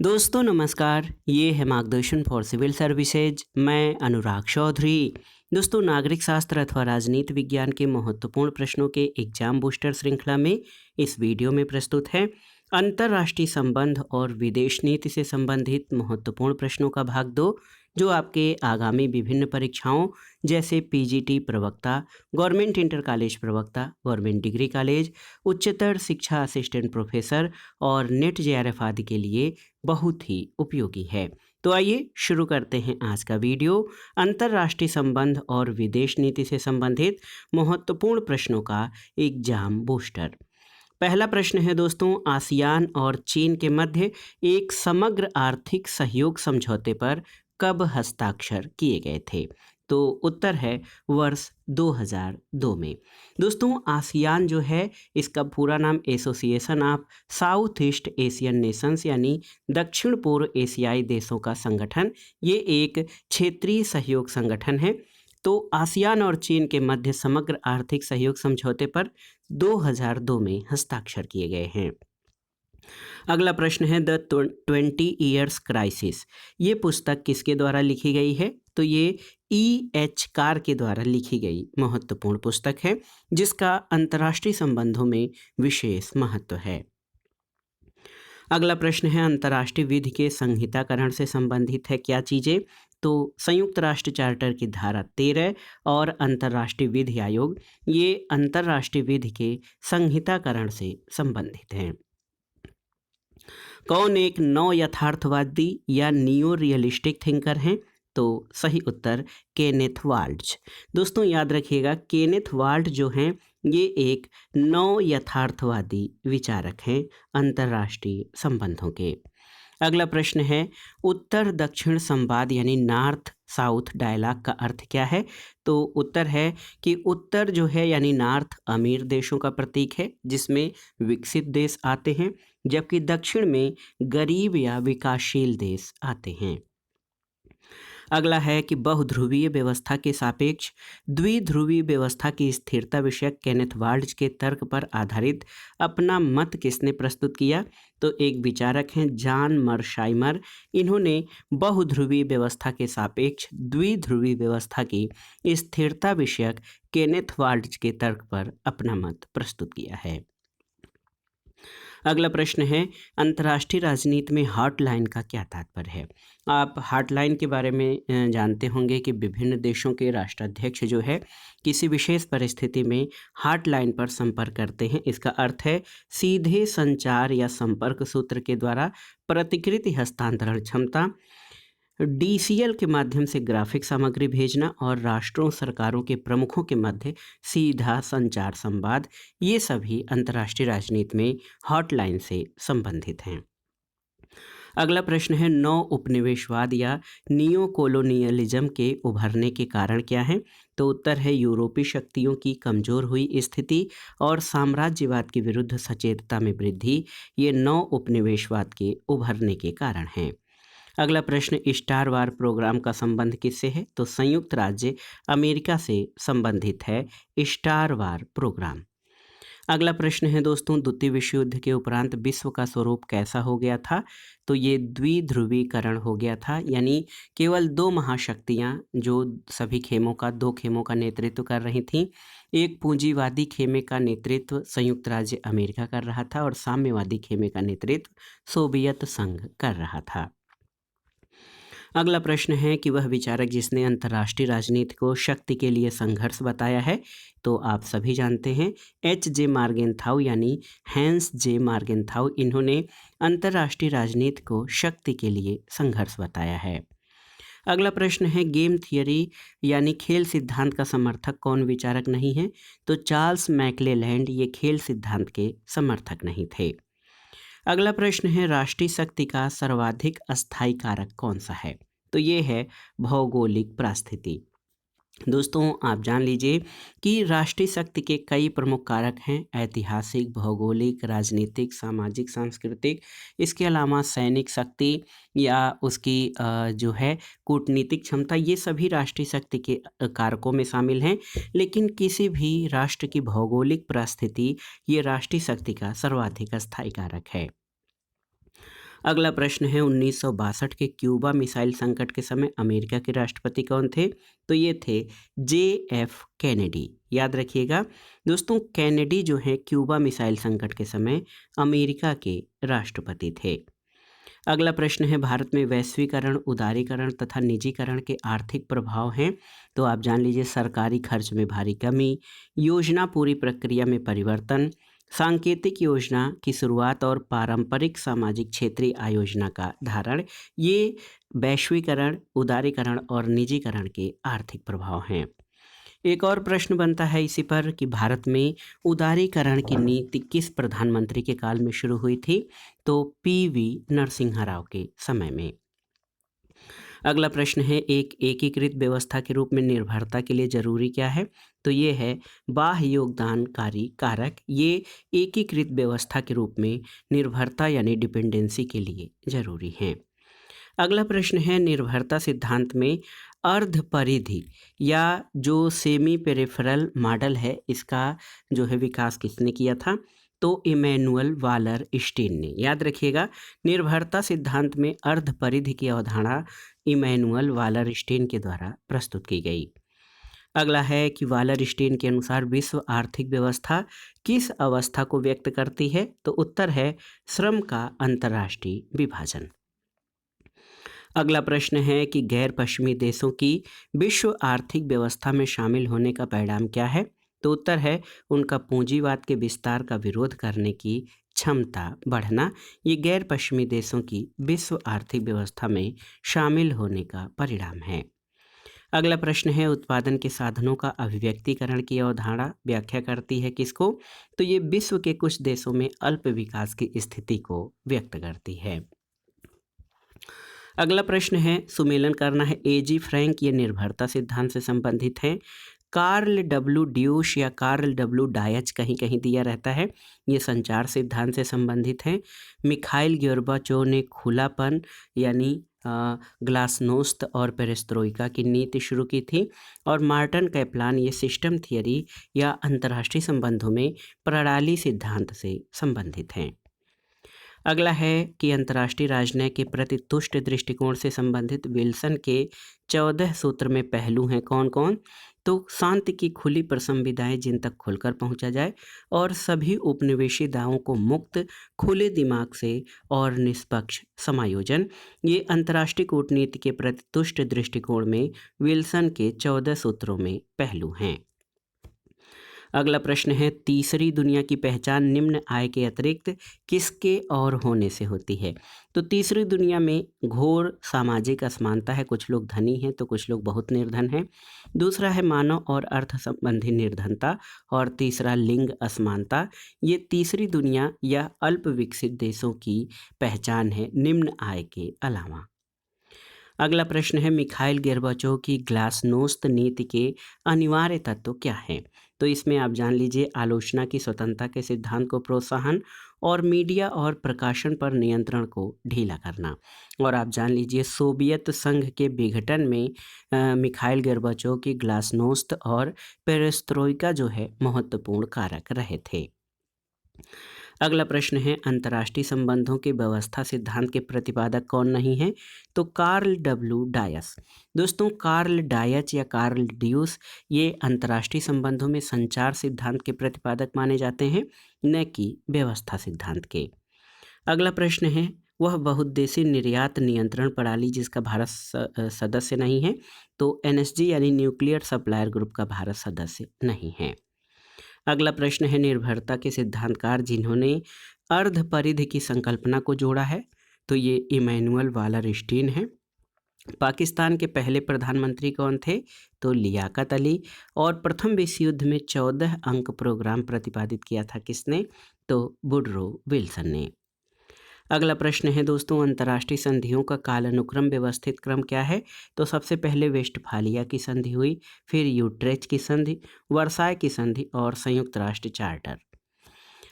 दोस्तों नमस्कार, ये है मार्गदर्शन फॉर सिविल सर्विसेज। मैं अनुराग चौधरी। दोस्तों, नागरिक शास्त्र अथवा राजनीति विज्ञान के महत्वपूर्ण प्रश्नों के एग्जाम बूस्टर श्रृंखला में इस वीडियो में प्रस्तुत है अंतर्राष्ट्रीय संबंध और विदेश नीति से संबंधित महत्वपूर्ण प्रश्नों का भाग 2, जो आपके आगामी विभिन्न परीक्षाओं जैसे पीजीटी प्रवक्ता, गवर्नमेंट इंटर कॉलेज प्रवक्ता, गवर्नमेंट डिग्री कॉलेज, उच्चतर शिक्षा असिस्टेंट प्रोफेसर और नेट जेआरएफ आदि के लिए बहुत ही उपयोगी है। तो आइए शुरू करते हैं आज का वीडियो अंतर्राष्ट्रीय संबंध और विदेश नीति से संबंधित महत्वपूर्ण प्रश्नों का एग्जाम बूस्टर। पहला प्रश्न है दोस्तों, आसियान और चीन के मध्य एक समग्र आर्थिक सहयोग समझौते पर कब हस्ताक्षर किए गए थे? तो उत्तर है वर्ष 2002 में। दोस्तों, आसियान जो है इसका पूरा नाम association of south east Asian Nations यानी दक्षिण पूर्व एशियाई देशों का संगठन, ये एक क्षेत्रीय सहयोग संगठन है। तो आसियान और चीन के मध्य समग्र आर्थिक सहयोग समझौते पर 2002 में हस्ताक्षर किए गए हैं। अगला प्रश्न है द 20 ईयर्स क्राइसिस, ये पुस्तक किसके द्वारा लिखी गई है? तो ये E.H. कार के द्वारा लिखी गई महत्वपूर्ण पुस्तक है, जिसका अंतर्राष्ट्रीय संबंधों में विशेष महत्व है। अगला प्रश्न है अंतर्राष्ट्रीय विधि के संहिताकरण से संबंधित है क्या चीज़ें? तो संयुक्त राष्ट्र चार्टर की धारा 13 और अंतर्राष्ट्रीय विधि आयोग, ये अंतर्राष्ट्रीय विधि के संहिताकरण से संबंधित हैं। कौन एक नव यथार्थवादी या नियो रियलिस्टिक थिंकर हैं? तो सही उत्तर केनेथ वाल्ट्ज। दोस्तों याद रखिएगा, केनेथ वाल्ट जो हैं ये एक नव यथार्थवादी विचारक हैं अंतर्राष्ट्रीय संबंधों के। अगला प्रश्न है उत्तर दक्षिण संवाद यानी नॉर्थ साउथ डायलॉग का अर्थ क्या है? तो उत्तर है कि उत्तर जो है यानी नॉर्थ अमीर देशों का प्रतीक है जिसमें विकसित देश आते हैं, जबकि दक्षिण में गरीब या विकासशील देश आते हैं। अगला है कि बहुध्रुवीय व्यवस्था के सापेक्ष द्विध्रुवीय व्यवस्था की स्थिरता विषयक केनेथ वाल्ट्ज के तर्क पर आधारित अपना मत किसने प्रस्तुत किया? तो एक विचारक हैं जॉन मर्शाइमर। इन्होंने बहुध्रुवीय व्यवस्था के सापेक्ष द्विध्रुवीय व्यवस्था की स्थिरता विषयक केनेथ वाल्ट्ज के तर्क पर अपना मत प्रस्तुत किया है। अगला प्रश्न है अंतर्राष्ट्रीय राजनीति में हॉटलाइन का क्या तात्पर्य है? आप हॉटलाइन के बारे में जानते होंगे कि विभिन्न देशों के राष्ट्राध्यक्ष जो है किसी विशेष परिस्थिति में हॉटलाइन पर संपर्क करते हैं। इसका अर्थ है सीधे संचार या संपर्क सूत्र के द्वारा प्रतिकृति हस्तांतरण क्षमता, डीसीएल के माध्यम से ग्राफिक सामग्री भेजना और राष्ट्रों सरकारों के प्रमुखों के मध्य सीधा संचार संवाद, ये सभी अंतर्राष्ट्रीय राजनीति में हॉटलाइन से संबंधित हैं। अगला प्रश्न है नौ उपनिवेशवाद या नियो कोलोनियलिज्म के उभरने के कारण क्या हैं? तो उत्तर है यूरोपीय शक्तियों की कमजोर हुई स्थिति और साम्राज्यवाद के विरुद्ध सचेतता में वृद्धि, ये नौ उपनिवेशवाद के उभरने के कारण हैं। अगला प्रश्न स्टार वार प्रोग्राम का संबंध किससे है? तो संयुक्त राज्य अमेरिका से संबंधित है स्टार वार प्रोग्राम। अगला प्रश्न है दोस्तों द्वितीय विश्व युद्ध के उपरांत विश्व का स्वरूप कैसा हो गया था? तो ये द्विध्रुवीकरण हो गया था, यानी केवल दो महाशक्तियां जो सभी खेमों का दो खेमों का नेतृत्व कर रही थीं। एक पूंजीवादी खेमे का नेतृत्व संयुक्त राज्य अमेरिका कर रहा था और साम्यवादी खेमे का नेतृत्व सोवियत संघ कर रहा था। अगला प्रश्न है कि वह विचारक जिसने अंतर्राष्ट्रीय राजनीति को शक्ति के लिए संघर्ष बताया है? तो आप सभी जानते हैं H.J. मार्गेनथाउ यानी हैंस जे मार्गेनथाउ। इन्होंने अंतर्राष्ट्रीय राजनीति को शक्ति के लिए संघर्ष बताया है। अगला प्रश्न है गेम थियरी यानी खेल सिद्धांत का समर्थक कौन विचारक नहीं है? तो चार्ल्स मैक्लेलैंड ये खेल सिद्धांत के समर्थक नहीं थे। अगला प्रश्न है राष्ट्रीय शक्ति का सर्वाधिक अस्थायी कारक कौन सा है? तो ये है भौगोलिक परिस्थिति। दोस्तों आप जान लीजिए कि राष्ट्रीय शक्ति के कई प्रमुख कारक हैं, ऐतिहासिक, भौगोलिक, राजनीतिक, सामाजिक, सांस्कृतिक। इसके अलावा सैनिक शक्ति या उसकी जो है कूटनीतिक क्षमता, ये सभी राष्ट्रीय शक्ति के कारकों में शामिल हैं। लेकिन किसी भी राष्ट्र की भौगोलिक परिस्थिति ये राष्ट्रीय शक्ति का सर्वाधिक अस्थायी कारक है। अगला प्रश्न है 1962 के क्यूबा मिसाइल संकट के समय अमेरिका के राष्ट्रपति कौन थे? तो ये थे JF कैनेडी। याद रखिएगा दोस्तों, कैनेडी जो हैं क्यूबा मिसाइल संकट के समय अमेरिका के राष्ट्रपति थे। अगला प्रश्न है भारत में वैश्वीकरण, उदारीकरण तथा निजीकरण के आर्थिक प्रभाव हैं। तो आप जान लीजिए सरकारी खर्च में भारी कमी, योजना पूरी प्रक्रिया में परिवर्तन, सांकेतिक योजना की शुरुआत और पारंपरिक सामाजिक क्षेत्रीय आयोजना का धारण, ये वैश्वीकरण, उदारीकरण और निजीकरण के आर्थिक प्रभाव हैं। एक और प्रश्न बनता है इसी पर कि भारत में उदारीकरण की नीति किस प्रधानमंत्री के काल में शुरू हुई थी? तो PV नरसिम्हा राव के समय में। अगला प्रश्न है एक एकीकृत व्यवस्था के रूप में निर्भरता के लिए जरूरी क्या है? तो ये है बाह्य योगदानकारी कारक। ये एकीकृत व्यवस्था के रूप में निर्भरता यानी डिपेंडेंसी के लिए जरूरी हैं। अगला प्रश्न है निर्भरता सिद्धांत में अर्ध परिधि या जो सेमी पेरिफेरल मॉडल है, इसका जो है विकास किसने किया था? तो इमैनुअल वालरस्टीन ने। याद रखिएगा निर्भरता सिद्धांत में अर्ध परिधि की अवधारणा इमैनुअल वालरस्टीन के द्वारा प्रस्तुत की गई। अगला है कि वालरस्टीन के अनुसार विश्व आर्थिक व्यवस्था किस अवस्था को व्यक्त करती है? तो उत्तर है श्रम का अंतर्राष्ट्रीय विभाजन। अगला प्रश्न है कि गैर पश्चिमी देशों की विश्व आर्थिक व्यवस्था में शामिल होने का परिणाम क्या है? तो उत्तर है उनका पूंजीवाद के विस्तार का विरोध करने की क्षमता बढ़ना। ये गैर पश्चिमी देशों की विश्व आर्थिक व्यवस्था में शामिल होने का परिणाम है। अगला प्रश्न है उत्पादन के साधनों का अभिव्यक्तिकरण की अवधारणा व्याख्या करती है किसको? तो ये विश्व के कुछ देशों में अल्प विकास की स्थिति को व्यक्त करती है। अगला प्रश्न है सुमेलन करना है AG फ्रैंक, ये निर्भरता सिद्धांत से संबंधित हैं। कार्ल W ड्यूश या कार्ल W डायच कहीं कहीं दिया रहता है, ये संचार सिद्धांत से संबंधित हैं। मिखाइल गोर्बाचोव ने खुलापन यानी ग्लासनोस्त और पेरेस्ट्रोइका की नीति शुरू की थी। और मार्टिन कैप्लान ये सिस्टम थियरी या अंतर्राष्ट्रीय संबंधों में प्रणाली सिद्धांत से संबंधित हैं। अगला है कि अंतर्राष्ट्रीय राजनय के प्रति तुष्ट दृष्टिकोण से संबंधित विल्सन के 14 सूत्र में पहलू हैं कौन कौन? तो शांति की खुली प्रसंविधाएं जिन तक खुलकर पहुंचा जाए और सभी उपनिवेशी दावों को मुक्त, खुले दिमाग से और निष्पक्ष समायोजन, ये अंतर्राष्ट्रीय कूटनीति के प्रति तुष्ट दृष्टिकोण में विल्सन के 14 सूत्रों में पहलू हैं। अगला प्रश्न है तीसरी दुनिया की पहचान निम्न आय के अतिरिक्त किसके और होने से होती है? तो तीसरी दुनिया में घोर सामाजिक असमानता है, कुछ लोग धनी हैं तो कुछ लोग बहुत निर्धन हैं। दूसरा है मानव और अर्थ संबंधी निर्धनता और तीसरा लिंग असमानता। ये तीसरी दुनिया या अल्प विकसित देशों की पहचान है निम्न आय के अलावा। अगला प्रश्न है मिखाइल गोर्बाचोव की ग्लासनोस्त नीति के अनिवार्य तत्व क्या हैं? तो इसमें आप जान लीजिए आलोचना की स्वतंत्रता के सिद्धांत को प्रोत्साहन और मीडिया और प्रकाशन पर नियंत्रण को ढीला करना। और आप जान लीजिए सोवियत संघ के विघटन में मिखाइल गोर्बाचोव की ग्लासनोस्त और पेरेस्ट्रोइका जो है महत्वपूर्ण कारक रहे थे। अगला प्रश्न है अंतर्राष्ट्रीय संबंधों के व्यवस्था सिद्धांत के प्रतिपादक कौन नहीं है? तो कार्ल W डायस। दोस्तों कार्ल डायच या कार्ल ड्यूस ये अंतर्राष्ट्रीय संबंधों में संचार सिद्धांत के प्रतिपादक माने जाते हैं, न कि व्यवस्था सिद्धांत के। अगला प्रश्न है वह बहुउद्देशीय निर्यात नियंत्रण प्रणाली जिसका भारत सदस्य नहीं है? तो NSG यानी न्यूक्लियर सप्लायर ग्रुप का भारत सदस्य नहीं है। अगला प्रश्न है निर्भरता के सिद्धांतकार जिन्होंने अर्ध परिधि की संकल्पना को जोड़ा है? तो ये इमैनुअल वालरस्टीन है। पाकिस्तान के पहले प्रधानमंत्री कौन थे? तो लियाकत अली। और प्रथम विश्व युद्ध में 14 अंक प्रोग्राम प्रतिपादित किया था किसने? तो वुडरो विल्सन ने। अगला प्रश्न है दोस्तों अंतर्राष्ट्रीय संधियों का कालानुक्रम व्यवस्थित क्रम क्या है? तो सबसे पहले वेस्टफालिया की संधि हुई, फिर यूट्रेच की संधि, वर्साय की संधि और संयुक्त राष्ट्र चार्टर।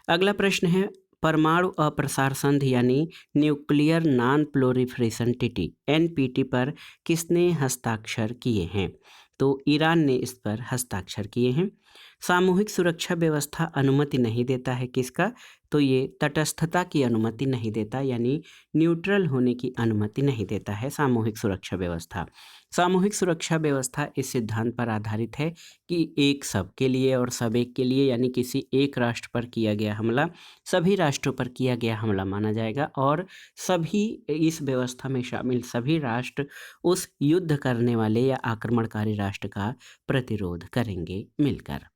अगला प्रश्न है परमाणु अप्रसार संधि यानी nuclear non proliferation treaty NPT पर किसने हस्ताक्षर किए हैं? तो ईरान ने इस पर हस्ताक्षर किए हैं। सामूहिक सुरक्षा व्यवस्था अनुमति नहीं देता है किसका, तो ये तटस्थता की अनुमति नहीं देता, यानी न्यूट्रल होने की अनुमति नहीं देता है सामूहिक सुरक्षा व्यवस्था। सामूहिक सुरक्षा व्यवस्था इस सिद्धांत पर आधारित है कि एक सबके लिए और सब एक के लिए, यानी किसी एक राष्ट्र पर किया गया हमला सभी राष्ट्रों पर किया गया हमला माना जाएगा और सभी इस व्यवस्था में शामिल सभी राष्ट्र उस युद्ध करने वाले या आक्रमणकारी राष्ट्र का प्रतिरोध करेंगे मिलकर।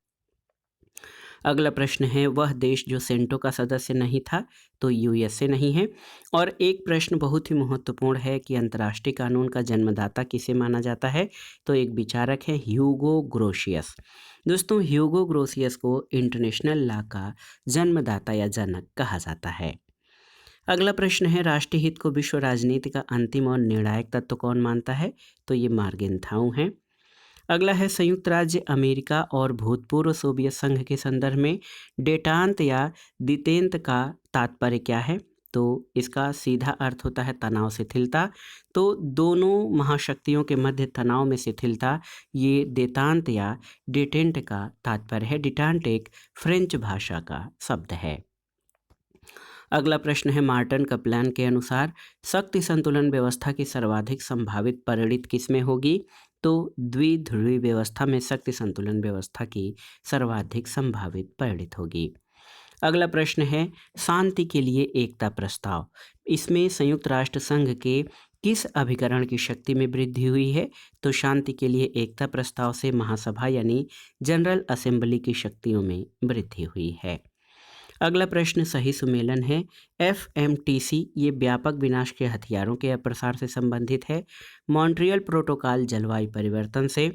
अगला प्रश्न है, वह देश जो सेंटो का सदस्य नहीं था, तो यूएसए नहीं है। और एक प्रश्न बहुत ही महत्वपूर्ण है कि अंतर्राष्ट्रीय कानून का जन्मदाता किसे माना जाता है, तो एक विचारक है ह्यूगो ग्रोशियस। दोस्तों, ह्यूगो ग्रोशियस को इंटरनेशनल लॉ का जन्मदाता या जनक कहा जाता है। अगला प्रश्न है, राष्ट्रीय हित को विश्व राजनीति का अंतिम और निर्णायक तत्व कौन मानता है, तो ये मार्गेनथाउ है। अगला है, संयुक्त राज्य अमेरिका और भूतपूर्व सोवियत संघ के संदर्भ में डेटांत या दितेंत का तात्पर्य क्या है, तो इसका सीधा अर्थ होता है तनाव शिथिलता। तो दोनों महाशक्तियों के मध्य तनाव में शिथिलता, ये देतांत या डेटेंट का तात्पर्य है। डिटांट एक फ्रेंच भाषा का शब्द है। अगला प्रश्न है, मार्टिन कप्लान के अनुसार शक्ति संतुलन व्यवस्था की सर्वाधिक संभावित परिणति किसमें होगी, तो द्विध्रुवी व्यवस्था में शक्ति संतुलन व्यवस्था की सर्वाधिक संभावित परिणति होगी। अगला प्रश्न है, शांति के लिए एकता प्रस्ताव, इसमें संयुक्त राष्ट्र संघ के किस अभिकरण की शक्ति में वृद्धि हुई है, तो शांति के लिए एकता प्रस्ताव से महासभा यानी जनरल असेंबली की शक्तियों में वृद्धि हुई है। अगला प्रश्न सही सुमेलन है। FMTC ये व्यापक विनाश के हथियारों के प्रसार से संबंधित है। मॉन्ट्रियल प्रोटोकॉल जलवायु परिवर्तन से।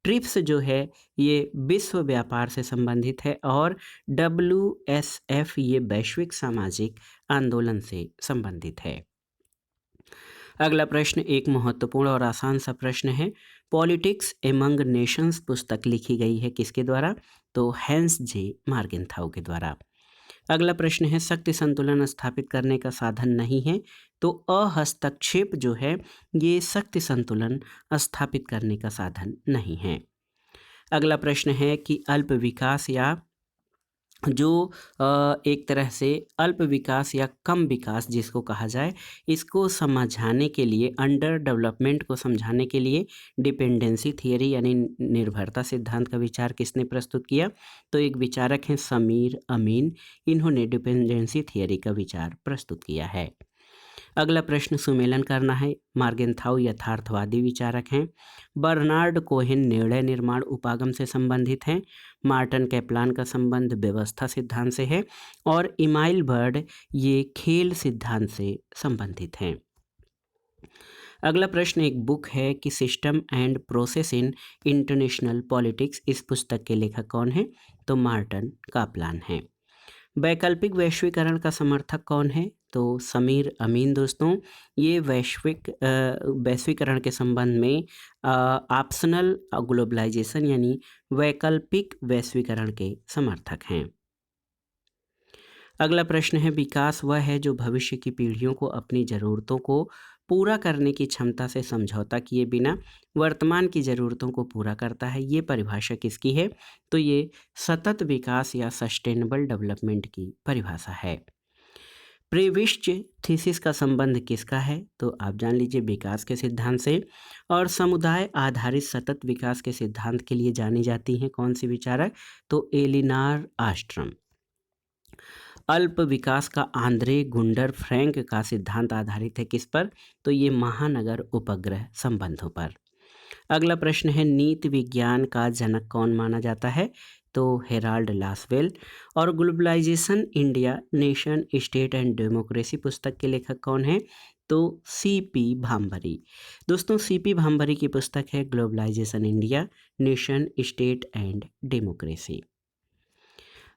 ट्रिप्स जो है ये विश्व व्यापार से संबंधित है और WSF ये वैश्विक सामाजिक आंदोलन से संबंधित है। अगला प्रश्न एक महत्वपूर्ण और आसान सा प्रश्न है, पॉलिटिक्स एमंग नेशंस पुस्तक लिखी गई है किसके द्वारा, तो हैंस जे मार्गेनथाउ के द्वारा। अगला प्रश्न है, शक्ति संतुलन स्थापित करने का साधन नहीं है, तो अहस्तक्षेप जो है ये शक्ति संतुलन स्थापित करने का साधन नहीं है। अगला प्रश्न है कि अल्प विकास या जो एक तरह से अल्प विकास या कम विकास जिसको कहा जाए, इसको समझाने के लिए, अंडर डेवलपमेंट को समझाने के लिए डिपेंडेंसी थियरी यानी निर्भरता सिद्धांत का विचार किसने प्रस्तुत किया, तो एक विचारक हैं समीर अमीन, इन्होंने डिपेंडेंसी थियरी का विचार प्रस्तुत किया है। अगला प्रश्न सुमेलन करना है, मार्गेनथाउ यथार्थवादी विचारक हैं। बर्नार्ड कोहेन निर्णय निर्माण उपागम से संबंधित हैं। मार्टिन कैप्लान का संबंध व्यवस्था सिद्धांत से है और इमाइल बर्ड ये खेल सिद्धांत से संबंधित हैं। अगला प्रश्न एक बुक है कि system and process in international politics, इस पुस्तक के लेखक कौन है, तो मार्टिन कैप्लान हैं। वैकल्पिक वैश्वीकरण का समर्थक कौन है, तो समीर अमीन। दोस्तों, ये वैश्वीकरण के संबंध में ऑप्शनल ग्लोबलाइजेशन यानी वैकल्पिक वैश्वीकरण के समर्थक हैं। अगला प्रश्न है, विकास वह है जो भविष्य की पीढ़ियों को अपनी ज़रूरतों को पूरा करने की क्षमता से समझौता किए बिना वर्तमान की ज़रूरतों को पूरा करता है। ये परिभाषा किसकी है, तो ये सतत विकास या सस्टेनेबल डेवलपमेंट की परिभाषा है। प्रीविश्च थीसिस का संबंध किसका है, तो आप जान लीजिए विकास के सिद्धांत से। और समुदाय आधारित सतत विकास के सिद्धांत के लिए जानी जाती हैं कौन सी विचारक, तो एलिनार आस्ट्रम। अल्प विकास का आंद्रे गुंडर फ्रैंक का सिद्धांत आधारित है किस पर, तो ये महानगर उपग्रह संबंधों पर। अगला प्रश्न है, नीति विज्ञान का जनक कौन माना जाता है, तो हेराल्ड लासवेल। और globalisation India nation state and democracy पुस्तक के लेखक कौन है, तो CP भाम्बरी। दोस्तों, CP भाम्बरी की पुस्तक है globalisation India nation state and democracy.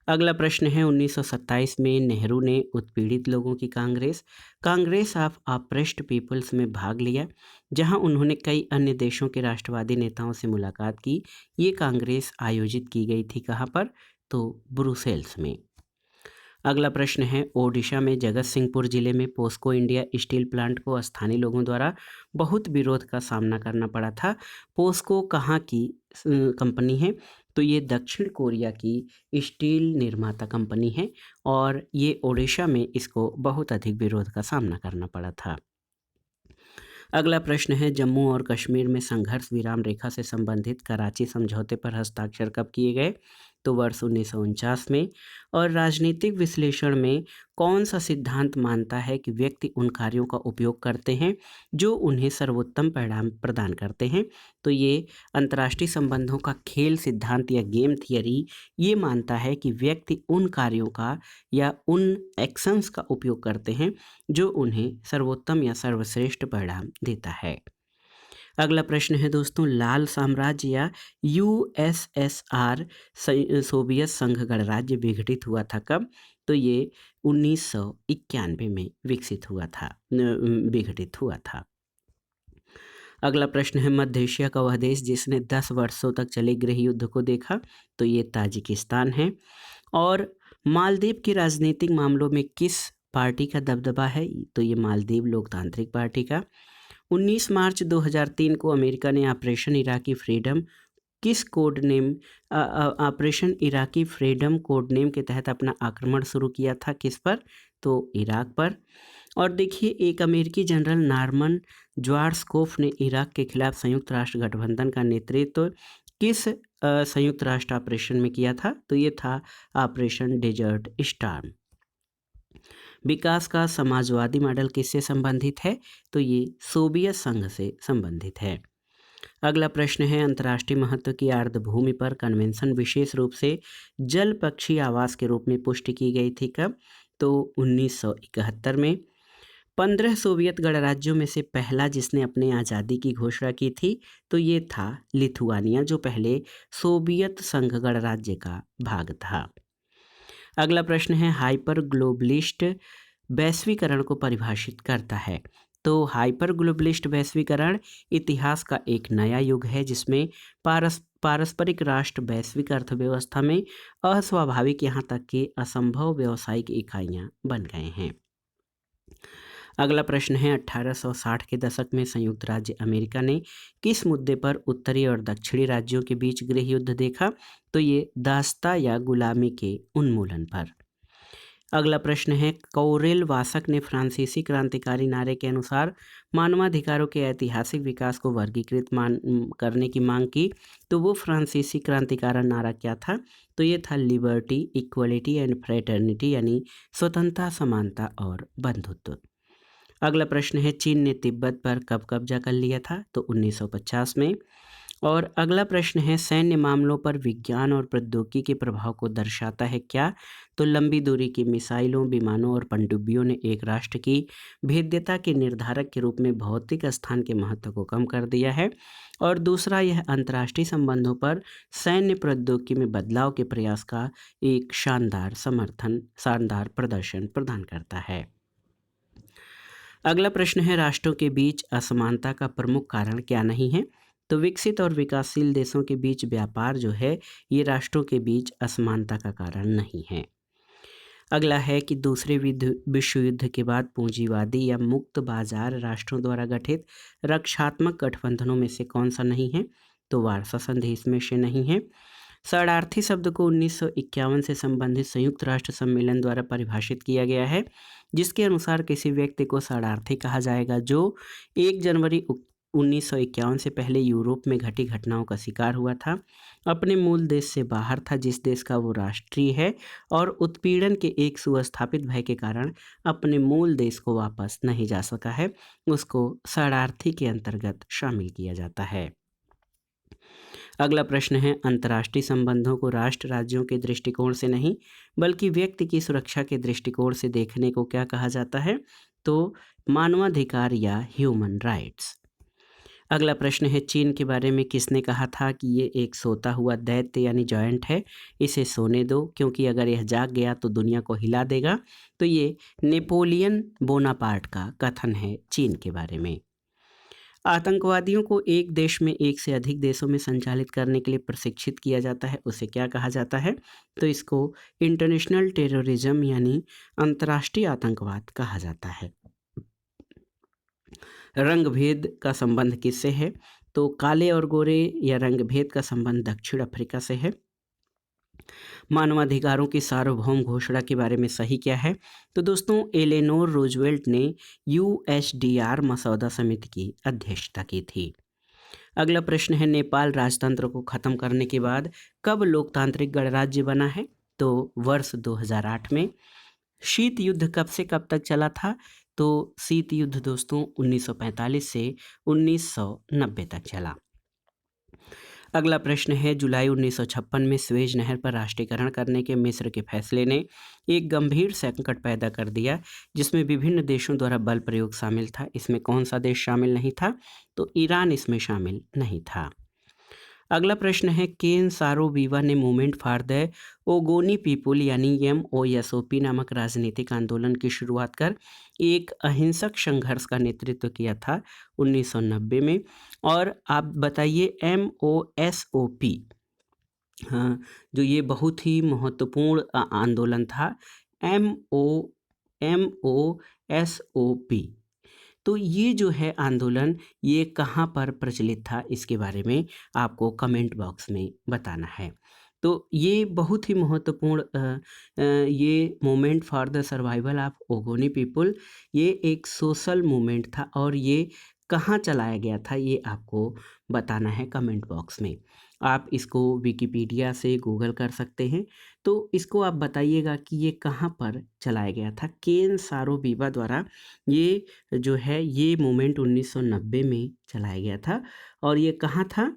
अगला प्रश्न है, 1927 में नेहरू ने उत्पीड़ित लोगों की कांग्रेस ऑफ ऑप्रेस्ड पीपल्स में भाग लिया, जहां उन्होंने कई अन्य देशों के राष्ट्रवादी नेताओं से मुलाकात की। ये कांग्रेस आयोजित की गई थी कहां पर, तो ब्रुसेल्स में। अगला प्रश्न है, ओडिशा में जगत सिंहपुर जिले में पोस्को इंडिया स्टील प्लांट को स्थानीय लोगों द्वारा बहुत विरोध का सामना करना पड़ा था। पोस्को कहाँ की कंपनी है, तो ये दक्षिण कोरिया की स्टील निर्माता कंपनी है और ये ओडिशा में इसको बहुत अधिक विरोध का सामना करना पड़ा था। अगला प्रश्न है, जम्मू और कश्मीर में संघर्ष विराम रेखा से संबंधित कराची समझौते पर हस्ताक्षर कब किए गए? तो वर्ष 1949 में। और राजनीतिक विश्लेषण में कौन सा सिद्धांत मानता है कि व्यक्ति उन कार्यों का उपयोग करते हैं जो उन्हें सर्वोत्तम परिणाम प्रदान करते हैं? तो ये अंतर्राष्ट्रीय संबंधों का खेल सिद्धांत या गेम थियरी ये मानता है कि व्यक्ति उन कार्यों का या उन एक्शंस का उपयोग करते हैं जो उन्हें सर्वोत्तम या सर्वश्रेष्ठ परिणाम देता है। अगला प्रश्न है दोस्तों, लाल साम्राज्य या यूएसएसआर सोवियत संघ गणराज्य विघटित हुआ था कब? तो ये 1991 में विघटित हुआ था। अगला प्रश्न है, मध्य एशिया का वह देश जिसने 10 वर्षों तक चले गृह युद्ध को देखा? तो ये ताजिकिस्तान है। और मालदीव के राजनीतिक मामलों में किस पार्टी का दबदबा है? तो ये मालदीव लोकतांत्रिक पार्टी का। 19 मार्च 2003 को अमेरिका ने operation Iraqi freedom code name के तहत अपना आक्रमण शुरू किया था, किस पर? तो इराक पर। और देखिए, एक अमेरिकी जनरल नॉर्मन ज्वार्सकोफ ने इराक के खिलाफ संयुक्त राष्ट्र गठबंधन का नेतृत्व किस संयुक्त राष्ट्र ऑपरेशन में किया था? तो ये था ऑपरेशन डेजर्ट स्टॉर्म। विकास का समाजवादी मॉडल किससे संबंधित है? तो ये सोवियत संघ से संबंधित है। अगला प्रश्न है, अंतर्राष्ट्रीय महत्व की आर्द्रभूमि पर कन्वेंशन विशेष रूप से जल पक्षी आवास के रूप में पुष्टि की गई थी कब? तो 1971 में। 15 सोवियत गणराज्यों में से पहला जिसने अपने आज़ादी की घोषणा की थी तो ये था लिथुआनिया, जो पहले सोवियत संघ गणराज्य का भाग था। अगला प्रश्न है, हाइपर ग्लोबलिस्ट वैश्वीकरण को परिभाषित करता है? तो हाइपर ग्लोबलिस्ट वैश्वीकरण इतिहास का एक नया युग है जिसमें पारस्परिक राष्ट्र वैश्विक अर्थव्यवस्था में अस्वाभाविक यहाँ तक कि असंभव व्यावसायिक इकाइयाँ बन गए हैं। अगला प्रश्न है, 1860 के दशक में संयुक्त राज्य अमेरिका ने किस मुद्दे पर उत्तरी और दक्षिणी राज्यों के बीच गृह युद्ध देखा? तो ये दास्ता या गुलामी के उन्मूलन पर। अगला प्रश्न है, कौरेल वासक ने फ्रांसीसी क्रांतिकारी नारे के अनुसार मानवाधिकारों के ऐतिहासिक विकास को वर्गीकृत करने की मांग की, तो वो फ्रांसीसी क्रांतिकारी नारा क्या था? तो ये था लिबर्टी, इक्वलिटी एंड फ्रेटर्निटी, यानी स्वतंत्रता, समानता और बंधुत्व। अगला प्रश्न है, चीन ने तिब्बत पर कब कब्जा कर लिया था? तो 1950 में। और अगला प्रश्न है, सैन्य मामलों पर विज्ञान और प्रौद्योगिकी के प्रभाव को दर्शाता है क्या? तो लंबी दूरी की मिसाइलों, विमानों और पनडुब्बियों ने एक राष्ट्र की भेद्यता के निर्धारक के रूप में भौतिक स्थान के महत्व को कम कर दिया है। और दूसरा, यह अंतर्राष्ट्रीय संबंधों पर सैन्य प्रौद्योगिकी में बदलाव के प्रयास का एक शानदार प्रदर्शन प्रदान करता है। अगला प्रश्न है, राष्ट्रों के बीच असमानता का प्रमुख कारण क्या नहीं है? तो विकसित और विकासशील देशों के बीच व्यापार जो है ये राष्ट्रों के बीच असमानता का कारण नहीं है। अगला है कि दूसरे विश्व युद्ध के बाद पूंजीवादी या मुक्त बाजार राष्ट्रों द्वारा गठित रक्षात्मक गठबंधनों में से कौन सा नहीं है? तो वार्सा संधि इसमें से नहीं है। शरणार्थी शब्द को 1951 से संबंधित संयुक्त राष्ट्र सम्मेलन द्वारा परिभाषित किया गया है, जिसके अनुसार किसी व्यक्ति को शरणार्थी कहा जाएगा जो 1 जनवरी 1951 से पहले यूरोप में घटी घटनाओं का शिकार हुआ था, अपने मूल देश से बाहर था जिस देश का वो राष्ट्रीय है, और उत्पीड़न के एक सुस्थापित भय के कारण अपने मूल देश को वापस नहीं जा सका है, उसको शरणार्थी के अंतर्गत शामिल किया जाता है। अगला प्रश्न है, अंतर्राष्ट्रीय संबंधों को राष्ट्र राज्यों के दृष्टिकोण से नहीं बल्कि व्यक्ति की सुरक्षा के दृष्टिकोण से देखने को क्या कहा जाता है? तो मानवाधिकार या ह्यूमन राइट्स। अगला प्रश्न है, चीन के बारे में किसने कहा था कि ये एक सोता हुआ दैत्य यानी जॉयंट है, इसे सोने दो क्योंकि अगर यह जाग गया तो दुनिया को हिला देगा? तो ये नेपोलियन बोनापार्ट का कथन है चीन के बारे में। आतंकवादियों को एक देश में एक से अधिक देशों में संचालित करने के लिए प्रशिक्षित किया जाता है, उसे क्या कहा जाता है? तो इसको इंटरनेशनल टेररिज्म यानी अंतर्राष्ट्रीय आतंकवाद कहा जाता है। रंग भेद का संबंध किससे है? तो काले और गोरे या रंग भेद का संबंध दक्षिण अफ्रीका से है। मानवाधिकारों की सार्वभौम घोषणा के बारे में सही क्या है? तो दोस्तों एलेनोर रूजवेल्ट ने यूएसडीआर मसौदा समिति की अध्यक्षता की थी। अगला प्रश्न है, नेपाल राजतंत्र को खत्म करने के बाद कब लोकतांत्रिक गणराज्य बना है? तो वर्ष 2008 में। शीत युद्ध कब से कब तक चला था? तो शीत युद्ध दोस्तों 1945 से 1990 तक चला। अगला प्रश्न है, जुलाई 1956 में स्वेज नहर पर राष्ट्रीयकरण करने के मिस्र के फैसले ने एक गंभीर संकट पैदा कर दिया, जिसमें विभिन्न देशों द्वारा बल प्रयोग शामिल था। इसमें कौन सा देश शामिल नहीं था? तो ईरान इसमें शामिल नहीं था। अगला प्रश्न है, केन सारो वीवा ने मूवमेंट फॉर द ओगोनी पीपुल यानी MOSOP नामक राजनीतिक आंदोलन की शुरुआत कर एक अहिंसक संघर्ष का नेतृत्व किया था 1990 में। और आप बताइए MOSOP, हाँ, जो ये बहुत ही महत्वपूर्ण आंदोलन था, MOSOP। तो ये जो है आंदोलन, ये कहाँ पर प्रचलित था, इसके बारे में आपको कमेंट बॉक्स में बताना है। तो ये बहुत ही महत्वपूर्ण ये movement for the survival of Ogoni people, ये एक सोशल मूवमेंट था और ये कहाँ चलाया गया था, ये आपको बताना है कमेंट बॉक्स में। आप इसको विकिपीडिया से गूगल कर सकते हैं। तो इसको आप बताइएगा कि ये कहाँ पर चलाया गया था। केन सारो वीवा द्वारा ये जो है ये मूवमेंट 1990 में चलाया गया था। और ये कहाँ था?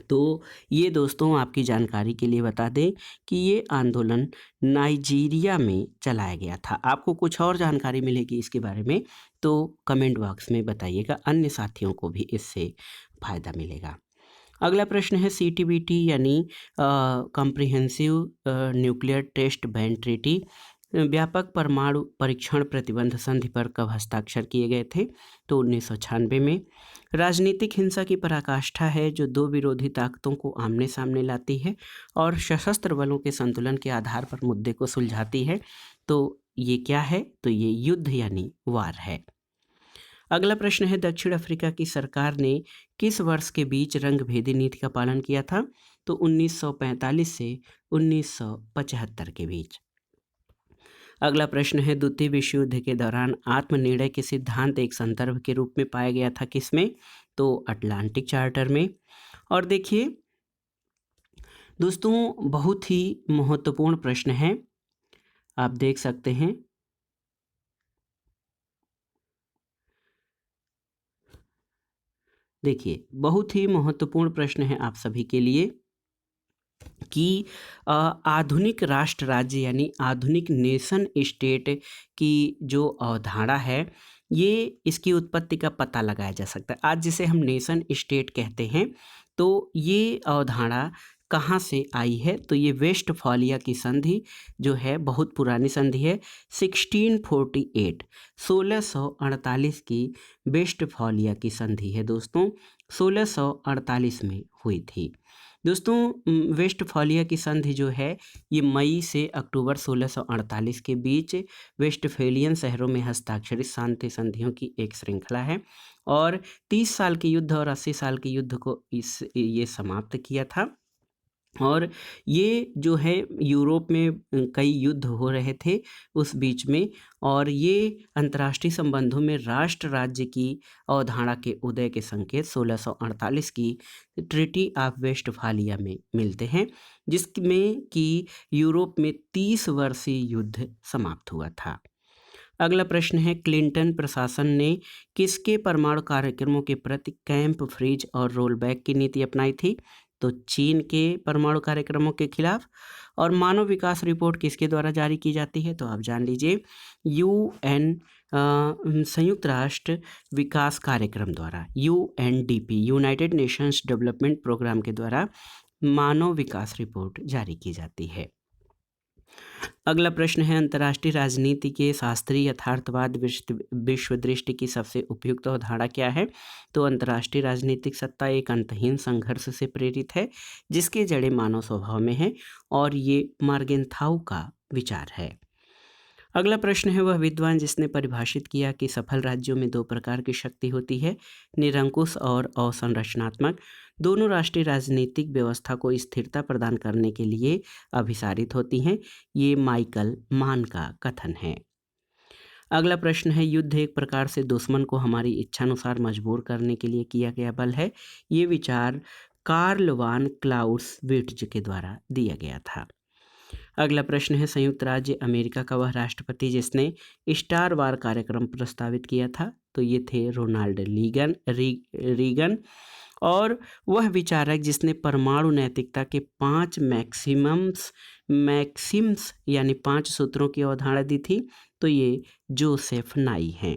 तो ये दोस्तों आपकी जानकारी के लिए बता दें कि ये आंदोलन नाइजीरिया में चलाया गया था। आपको कुछ और जानकारी मिलेगी इसके बारे में तो कमेंट बॉक्स में बताइएगा, अन्य साथियों को भी इससे फ़ायदा मिलेगा। अगला प्रश्न है, CTBT यानी comprehensive nuclear test ban treaty व्यापक परमाणु परीक्षण प्रतिबंध संधि पर कब हस्ताक्षर किए गए थे? तो 1996 में। राजनीतिक हिंसा की पराकाष्ठा है जो दो विरोधी ताकतों को आमने सामने लाती है और सशस्त्र बलों के संतुलन के आधार पर मुद्दे को सुलझाती है। तो ये क्या है? तो ये युद्ध यानी वार है। अगला प्रश्न है, दक्षिण अफ्रीका की सरकार ने किस वर्ष के बीच रंगभेदी नीति का पालन किया था? तो 1945 से 1975 के बीच। अगला प्रश्न है, द्वितीय विश्व युद्ध के दौरान आत्मनिर्णय के सिद्धांत एक संदर्भ के रूप में पाया गया था किसमें? तो अटलांटिक चार्टर में। और देखिए दोस्तों बहुत ही महत्वपूर्ण प्रश्न है, आप देख सकते हैं। देखिए बहुत ही महत्वपूर्ण प्रश्न है आप सभी के लिए कि आधुनिक राष्ट्र राज्य यानी आधुनिक नेशन स्टेट की जो अवधारणा है, ये इसकी उत्पत्ति का पता लगाया जा सकता है। आज जिसे हम नेशन स्टेट कहते हैं, तो ये अवधारणा कहाँ से आई है? तो ये वेस्टफालिया की संधि जो है बहुत पुरानी संधि है, 1648 1648 की वेस्टफालिया की संधि है दोस्तों, 1648 में हुई थी। दोस्तों वेस्टफालिया की संधि जो है ये मई से अक्टूबर 1648 के बीच वेस्टफेलियन शहरों में हस्ताक्षरित शांति संधियों की एक श्रृंखला है और 30 साल के युद्ध और 80 साल के युद्ध को ये समाप्त किया था। और ये जो है यूरोप में कई युद्ध हो रहे थे उस बीच में, और ये अंतर्राष्ट्रीय संबंधों में राष्ट्र राज्य की अवधारणा के उदय के संकेत 1648 की ट्रीटी ऑफ वेस्टफालिया में मिलते हैं, जिसमें कि यूरोप में 30 वर्षीय युद्ध समाप्त हुआ था। अगला प्रश्न है, क्लिंटन प्रशासन ने किसके परमाणु कार्यक्रमों के प्रति कैंप फ्रीज और रोल बैक की नीति अपनाई थी? तो चीन के परमाणु कार्यक्रमों के खिलाफ। और मानव विकास रिपोर्ट किसके द्वारा जारी की जाती है? तो आप जान लीजिए, UN संयुक्त राष्ट्र विकास कार्यक्रम द्वारा, UNDP United Nations Development Programme के द्वारा मानव विकास रिपोर्ट जारी की जाती है। अगला प्रश्न है, अंतर्राष्ट्रीय राजनीति के शास्त्रीय यथार्थवाद विश्व दृष्टि की सबसे उपयुक्त अवधारणा क्या है? तो अंतर्राष्ट्रीय राजनीतिक सत्ता एक अंतहीन संघर्ष से प्रेरित है जिसके जड़ें मानव स्वभाव में है, और ये मार्गेंथाउ का विचार है। अगला प्रश्न है, वह विद्वान जिसने परिभाषित किया कि सफल राज्यों में दो प्रकार की शक्ति होती है, निरंकुश और अवसंरचनात्मक। दोनों राष्ट्रीय राजनीतिक व्यवस्था को स्थिरता प्रदान करने के लिए अभिसारित होती हैं। ये माइकल मान का कथन है। अगला प्रश्न है, युद्ध एक प्रकार से दुश्मन को हमारी इच्छानुसार मजबूर करने के लिए किया गया बल है। ये विचार कार्ल वान क्लाउसविट्ज के द्वारा दिया गया था। अगला प्रश्न है, संयुक्त राज्य अमेरिका का वह राष्ट्रपति जिसने स्टार वार कार्यक्रम प्रस्तावित किया था, तो ये थे रोनाल्ड रीगन। और वह विचारक जिसने परमाणु नैतिकता के 5 मैक्सिम्स यानी 5 सूत्रों की अवधारणा दी थी, तो ये जोसेफ नाई हैं।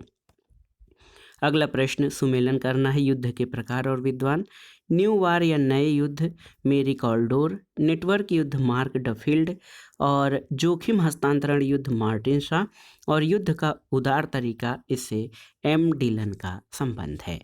अगला प्रश्न, सुमेलन करना है युद्ध के प्रकार और विद्वान। न्यू वार या नए युद्ध मेरी कॉल्डोर, नेटवर्क युद्ध मार्क डफील्ड और जोखिम हस्तांतरण युद्ध मार्टिन शा और युद्ध का उदार तरीका इससे एम डिलन का संबंध है।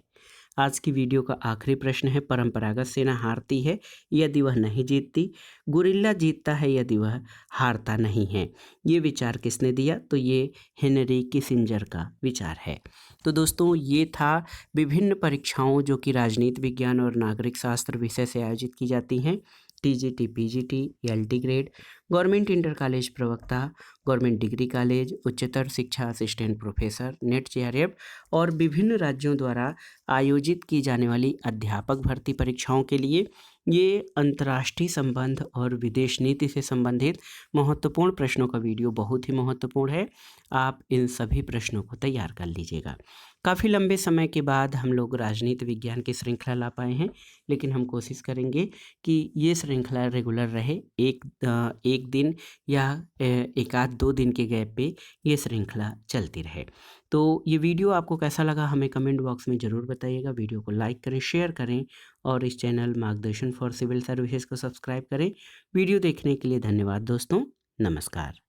आज की वीडियो का आखिरी प्रश्न है, परंपरागत सेना हारती है यदि वह नहीं जीतती, गुरिल्ला जीतता है यदि वह हारता नहीं है। ये विचार किसने दिया, तो ये हेनरी किसिंजर का विचार है। तो दोस्तों, ये था विभिन्न परीक्षाओं जो कि राजनीति विज्ञान और नागरिक शास्त्र विषय से आयोजित की जाती हैं। TGT, PGT, LT grade, government inter college प्रवक्ता, गवर्नमेंट डिग्री कॉलेज, उच्चतर शिक्षा असिस्टेंट प्रोफेसर, नेट जेआरएफ और विभिन्न राज्यों द्वारा आयोजित की जाने वाली अध्यापक भर्ती परीक्षाओं के लिए ये अंतर्राष्ट्रीय संबंध और विदेश नीति से संबंधित महत्वपूर्ण प्रश्नों का वीडियो बहुत ही महत्वपूर्ण है। आप इन सभी प्रश्नों को तैयार कर लीजिएगा। काफ़ी लंबे समय के बाद हम लोग राजनीति विज्ञान की श्रृंखला ला पाए हैं, लेकिन हम कोशिश करेंगे कि ये श्रृंखला रेगुलर रहे। एक दिन या एक आध 2 दिन के गैप पे ये श्रृंखला चलती रहे। तो ये वीडियो आपको कैसा लगा हमें कमेंट बॉक्स में ज़रूर बताइएगा। वीडियो को लाइक करें, शेयर करें और इस चैनल मार्गदर्शन फॉर सिविल सर्विसेज को सब्सक्राइब करें। वीडियो देखने के लिए धन्यवाद दोस्तों। नमस्कार।